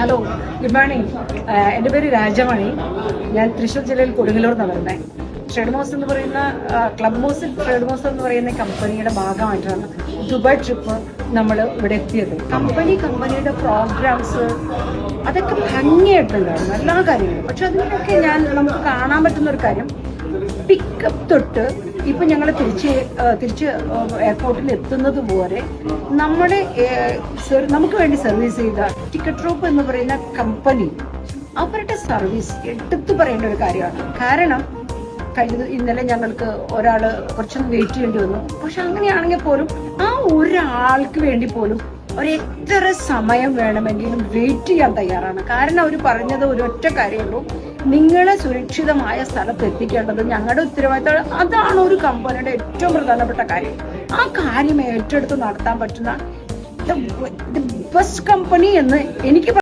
Hello, good morning. എൻ്റെ പേര് രാജമണി. ഞാൻ തൃശ്ശൂർ ജില്ലയിൽ കൊടുങ്ങല്ലൂർ എന്ന് പറയുന്നത്. ട്രേഡ്മോസ് എന്ന് പറയുന്ന ട്രേഡ്മോസ് എന്ന് പറയുന്ന കമ്പനിയുടെ ഭാഗമായിട്ടാണ് ദുബായ് ട്രിപ്പ് നമ്മൾ ഇവിടെ എത്തിയത്. കമ്പനിയുടെ പ്രോഗ്രാംസ് അതൊക്കെ ഭംഗിയായിട്ടുണ്ടായിരുന്നു, എല്ലാ കാര്യങ്ങളും. പക്ഷെ അതിനൊക്കെ നമുക്ക് കാണാൻ പറ്റുന്ന ഒരു കാര്യം, പിക്കപ്പ് തൊട്ട് ഇപ്പം ഞങ്ങൾ തിരിച്ച് എയർപോർട്ടിൽ എത്തുന്നത് പോലെ നമുക്ക് വേണ്ടി സർവീസ് ചെയ്ത ടിക്കറ്റ് ഡ്രോപ്പ് എന്ന് പറയുന്ന കമ്പനി, അവരുടെ സർവീസ് എടുത്തു പറയേണ്ട ഒരു കാര്യമാണ്. കാരണം ഇന്നലെ ഞങ്ങൾക്ക് ഒരാൾ കുറച്ചൊന്ന് വെയിറ്റ് ചെയ്യേണ്ടി വന്നു. പക്ഷെ അങ്ങനെയാണെങ്കിൽ പോലും ആ ഒരാൾക്ക് വേണ്ടി പോലും എത്ര സമയം വേണമെങ്കിലും വെയിറ്റ് ചെയ്യാൻ തയ്യാറാണ്. കാരണം അവർ പറഞ്ഞത് ഒരൊറ്റ കാര്യമുള്ളൂ, നിങ്ങളെ സുരക്ഷിതമായ സ്ഥലത്ത് എത്തിക്കേണ്ടത് ഞങ്ങളുടെ ഉത്തരവാദിത്തം. അതാണ് ഒരു കമ്പനിയുടെ ഏറ്റവും പ്രധാനപ്പെട്ട കാര്യം. ആ കാര്യം ഏറ്റെടുത്ത് നടത്താൻ പറ്റുന്ന ബെസ്റ്റ് കമ്പനി എന്ന് എനിക്ക്